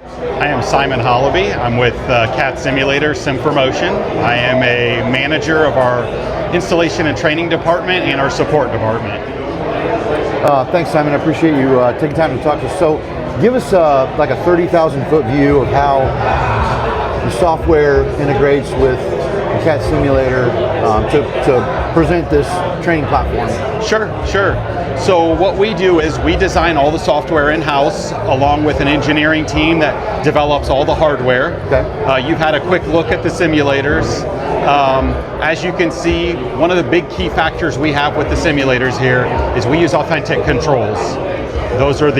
I am Simon Hollaby. I'm with CAT Simulator Sim4Motion. I am a manager of our installation and training department and our support department. Thanks, Simon. I appreciate you taking time to talk to us. So give us like a 30,000 foot view of how the software integrates with the CAT Simulator to present this training platform. Sure. So what we do is we design all the software in-house along with an engineering team that develops all the hardware. Okay. You've had a quick look at the simulators. As you can see, one of the big key factors we have with the simulators here is we use authentic controls. Those are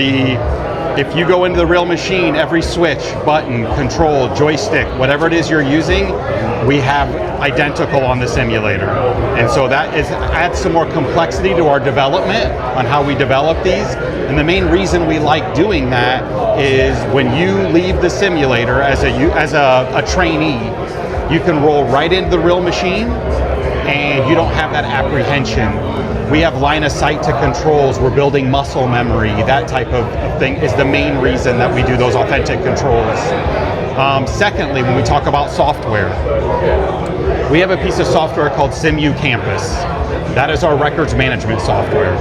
if you go into the real machine, every switch, button, control, joystick, whatever it is you're using, we have identical on the simulator. And so that adds some more complexity to our development on how we develop these. And the main reason we like doing that is when you leave the simulator as a trainee, you can roll right into the real machine and you don't have that apprehension. We have line of sight to controls, we're building muscle memory, that type of thing is the main reason that we do those authentic controls. Secondly, when we talk about software, we have a piece of software called SimU Campus. That is our records management software.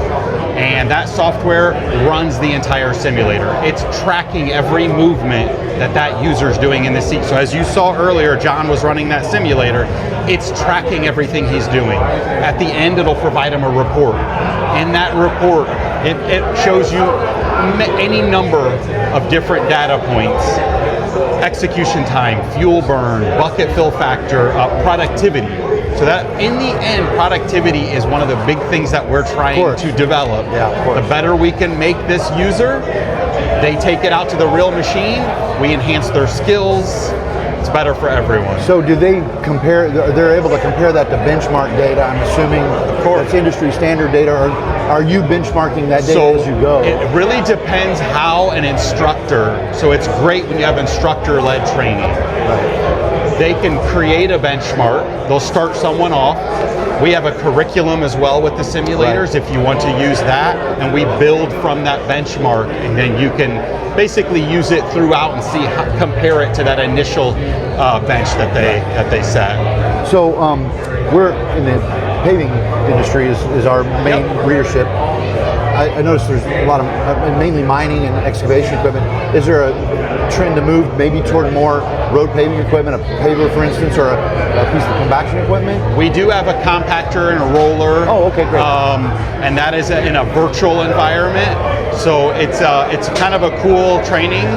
And that software runs the entire simulator. It's tracking every movement that user's doing in the seat. So as you saw earlier, John was running that simulator. It's tracking everything he's doing. At the end, it'll provide him a report. In that report, it shows you any number of different data points. Execution time, fuel burn, bucket fill factor, productivity. So that in the end, productivity is one of the big things that we're trying to develop. Yeah, of course. The better we can make this user, they take it out to the real machine, we enhance their skills, it's better for everyone. So do they compare, they're able to compare that to benchmark data, I'm assuming that's industry standard data, or are you benchmarking that data as you go? It really depends how an instructor, so it's great when you have instructor-led training. Right. They can create a benchmark, they'll start someone off. We have a curriculum as well with the simulators if you want to use that, and we build from that benchmark, and then you can basically use it throughout and see compare it to that initial bench that they set. So we're in the paving industry is our main readership. I noticed there's a lot of mainly mining and excavation equipment. Is there a trend to move maybe toward more road paving equipment, a paver for instance, or a piece of compaction equipment? We do have a compactor and a roller. Oh, okay, great. And that is in a virtual environment. So it's kind of a cool training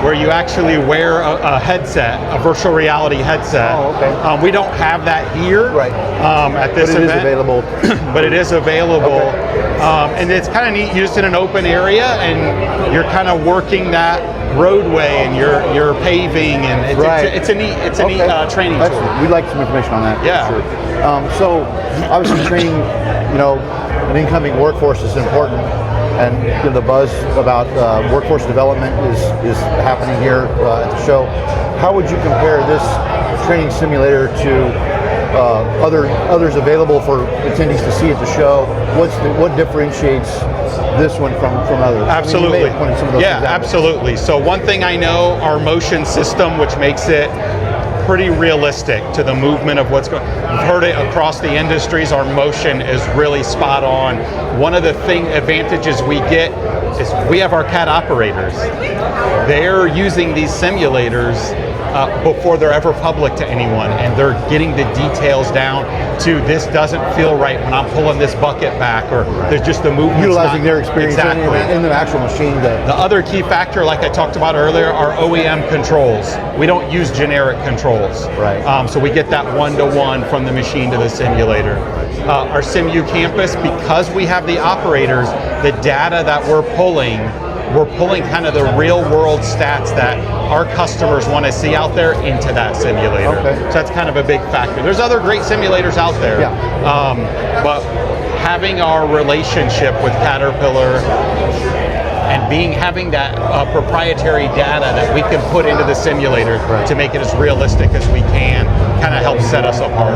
where you actually wear a headset, a virtual reality headset. Oh, okay. We don't have that here at this event. But it is available. But it is available. Okay. And it's kind of neat, used in an open area, and you're kind of working that roadway, and you're paving, and it's a neat training tool. We'd like some information on that. Yeah. For sure. So obviously training, an incoming workforce is important, and the buzz about workforce development is happening here at the show. How would you compare this training simulator to others available for attendees to see at the show? What differentiates this one from others? Absolutely. I mean, some of those examples. Absolutely. So one thing I know, our motion system, which makes it pretty realistic to the movement of what's going on. We've heard it across the industries, our motion is really spot on. One of the advantages we get is we have our CAT operators. They're using these simulators before they're ever public to anyone, and they're getting the details down to this doesn't feel right when I'm pulling this bucket back, or there's just the movement. Utilizing their experience in the actual machine. The other key factor, like I talked about earlier, are OEM controls. We don't use generic controls. Right. So we get that one-to-one from the machine to the simulator. Our SimU Campus, because we have the operators, the data that we're pulling kind of the real world stats that our customers want to see out there into that simulator. Okay. So that's kind of a big factor. There's other great simulators out there, but having our relationship with Caterpillar and having that proprietary data that we can put into the simulator to make it as realistic as we can kind of helps set us apart.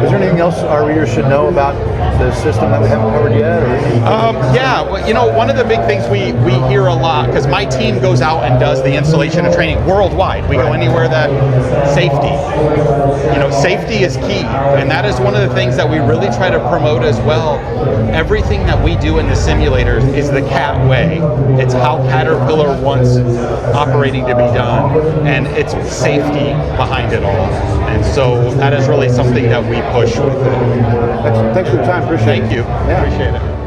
Is there anything else our readers should know about the system that we haven't covered yet? Yeah, well, you know, one of the big things we hear a lot, because my team goes out and does the installation and training worldwide. We go anywhere that safety. You know, safety is key, and that is one of the things that we really try to promote as well. Everything that we do in the simulators is the CAT way. It's how Caterpillar wants operating to be done, and it's safety behind it all. And so that is really something that we push with it. Thanks for your time. Appreciate it. Thank you. Yeah. Appreciate it.